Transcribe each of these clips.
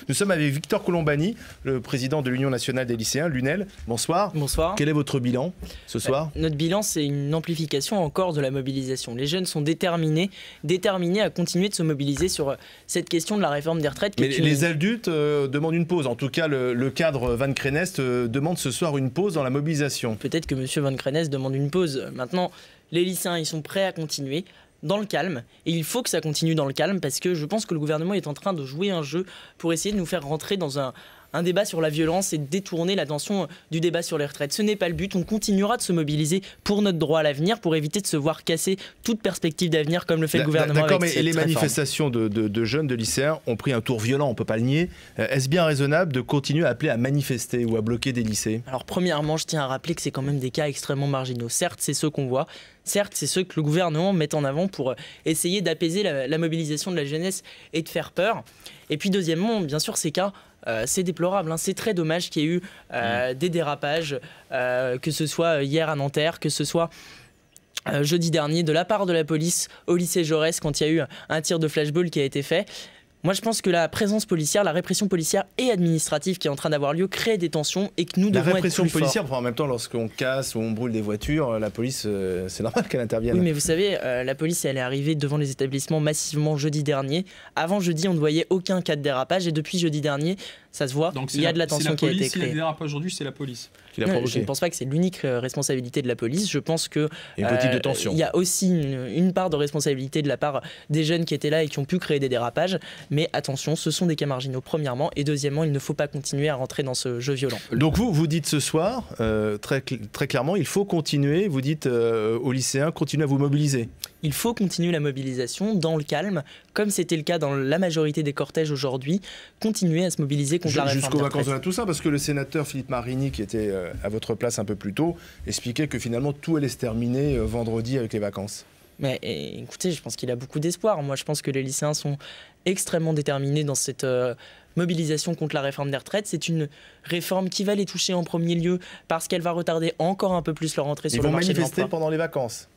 Nous sommes avec Victor Colombani, le président de l'Union nationale des lycéens, l'UNEL. Bonsoir. Bonsoir. Quel est votre bilan ce soir? Notre bilan, c'est une amplification encore de la mobilisation. Les jeunes sont déterminés à continuer de se mobiliser sur cette question de la réforme des retraites. Mais les adultes demandent une pause. En tout cas, le cadre Van Krenest demande ce soir une pause dans la mobilisation. Peut-être que M. Van Krenest demande une pause. Maintenant, les lycéens, ils sont prêts à continuer dans le calme, et il faut que ça continue dans le calme parce que je pense que le gouvernement est en train de jouer un jeu pour essayer de nous faire rentrer dans un débat sur la violence et de détourner l'attention du débat sur les retraites. Ce n'est pas le but, on continuera de se mobiliser pour notre droit à l'avenir, pour éviter de se voir casser toute perspective d'avenir comme le fait le gouvernement. D'accord, mais les manifestations de jeunes, de lycéens ont pris un tour violent, on ne peut pas le nier. Est-ce bien raisonnable de continuer à appeler à manifester ou à bloquer des lycées? Alors premièrement, je tiens à rappeler que c'est quand même des cas extrêmement marginaux. Certes, c'est ceux qu'on voit. Certes, c'est ceux que le gouvernement met en avant pour essayer d'apaiser la mobilisation de la jeunesse et de faire peur. Et puis deuxièmement, bien sûr, ces cas, c'est déplorable. C'est très dommage qu'il y ait eu des dérapages, que ce soit hier à Nanterre, que ce soit jeudi dernier, de la part de la police au lycée Jaurès quand il y a eu un tir de flashball qui a été fait. Moi, je pense que la présence policière, la répression policière et administrative qui est en train d'avoir lieu crée des tensions et que nous devons être plus forts. La répression policière, en même temps, lorsqu'on casse ou on brûle des voitures, la police, c'est normal qu'elle intervienne. Oui, mais vous savez, la police, elle est arrivée devant les établissements massivement jeudi dernier. Avant jeudi, on ne voyait aucun cas de dérapage et depuis jeudi dernier, ça se voit, il y a de la tension qui a été créée. Si la dérapage aujourd'hui, c'est la police. Non, je ne pense pas que c'est l'unique responsabilité de la police. Je pense que il y a aussi une part de responsabilité de la part des jeunes qui étaient là et qui ont pu créer des dérapages. Mais attention, ce sont des cas marginaux, premièrement. Et deuxièmement, il ne faut pas continuer à rentrer dans ce jeu violent. Donc vous dites ce soir, très clairement, il faut continuer, vous dites aux lycéens, continuez à vous mobiliser. Il faut continuer la mobilisation dans le calme, comme c'était le cas dans la majorité des cortèges aujourd'hui. Continuer à se mobiliser contre la réforme des retraites. Jusqu'aux vacances de la Toussaint, parce que le sénateur Philippe Marini, qui était à votre place un peu plus tôt, expliquait que finalement tout allait se terminer vendredi avec les vacances. Mais écoutez, je pense qu'il a beaucoup d'espoir. Moi, je pense que les lycéens sont extrêmement déterminés dans cette mobilisation contre la réforme des retraites. C'est une réforme qui va les toucher en premier lieu parce qu'elle va retarder encore un peu plus leur entrée sur le marché de l'emploi. Ils vont manifester pendant les vacances.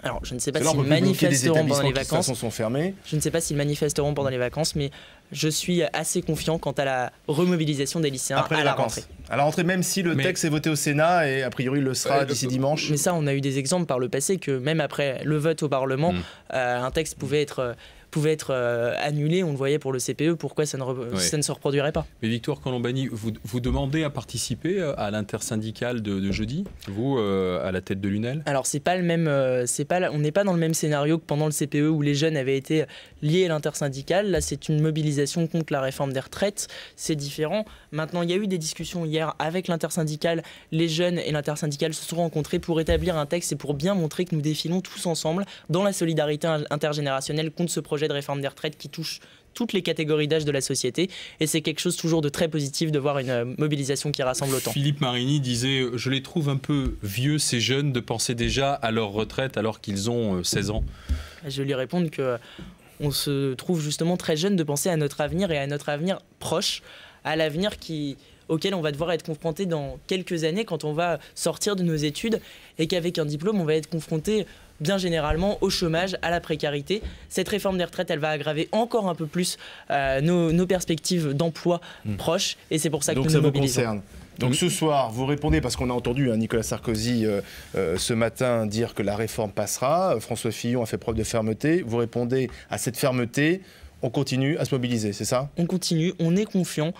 Alors, je ne sais pas s'ils manifesteront pendant les vacances. Sont fermés. Je ne sais pas s'ils manifesteront pendant les vacances, mais je suis assez confiant quant à la remobilisation des lycéens après à la rentrée. À la rentrée, même si le texte est voté au Sénat et a priori il le sera d'ici dimanche. Mais ça, on a eu des exemples par le passé que même après le vote au Parlement, un texte pouvait être annulé, on le voyait pour le CPE, pourquoi ça ne se reproduirait pas? Mais Victor Colombani, vous demandez à participer à l'intersyndicale de jeudi, vous, à la tête de l'UNEL? Alors c'est pas le même, on n'est pas dans le même scénario que pendant le CPE où les jeunes avaient été liés à l'intersyndicale. Là c'est une mobilisation contre la réforme des retraites, c'est différent. Maintenant il y a eu des discussions hier avec l'intersyndicale, les jeunes et l'intersyndicale se sont rencontrés pour établir un texte et pour bien montrer que nous défilons tous ensemble dans la solidarité intergénérationnelle contre ce projet de réforme des retraites qui touche toutes les catégories d'âge de la société et c'est quelque chose toujours de très positif de voir une mobilisation qui rassemble autant. Philippe Marini disait « Je les trouve un peu vieux, ces jeunes, de penser déjà à leur retraite alors qu'ils ont 16 ans ». Je lui réponds que on se trouve justement très jeunes de penser à notre avenir et à notre avenir proche, à l'avenir auquel on va devoir être confronté dans quelques années quand on va sortir de nos études et qu'avec un diplôme, on va être confronté bien généralement au chômage, à la précarité. Cette réforme des retraites, elle va aggraver encore un peu plus nos perspectives d'emploi proches et c'est pour ça que nous nous mobilisons. Donc ça vous concerne. Donc ce soir, vous répondez, parce qu'on a entendu Nicolas Sarkozy ce matin dire que la réforme passera, François Fillon a fait preuve de fermeté, vous répondez à cette fermeté, on continue à se mobiliser, c'est ça? On continue, on est confiant.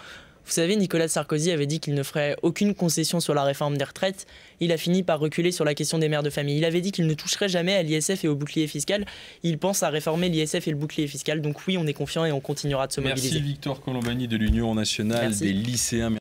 Vous savez, Nicolas Sarkozy avait dit qu'il ne ferait aucune concession sur la réforme des retraites. Il a fini par reculer sur la question des mères de famille. Il avait dit qu'il ne toucherait jamais à l'ISF et au bouclier fiscal. Il pense à réformer l'ISF et le bouclier fiscal. Donc oui, on est confiant et on continuera de se mobiliser. Merci Victor Colombani de l'Union nationale des lycéens.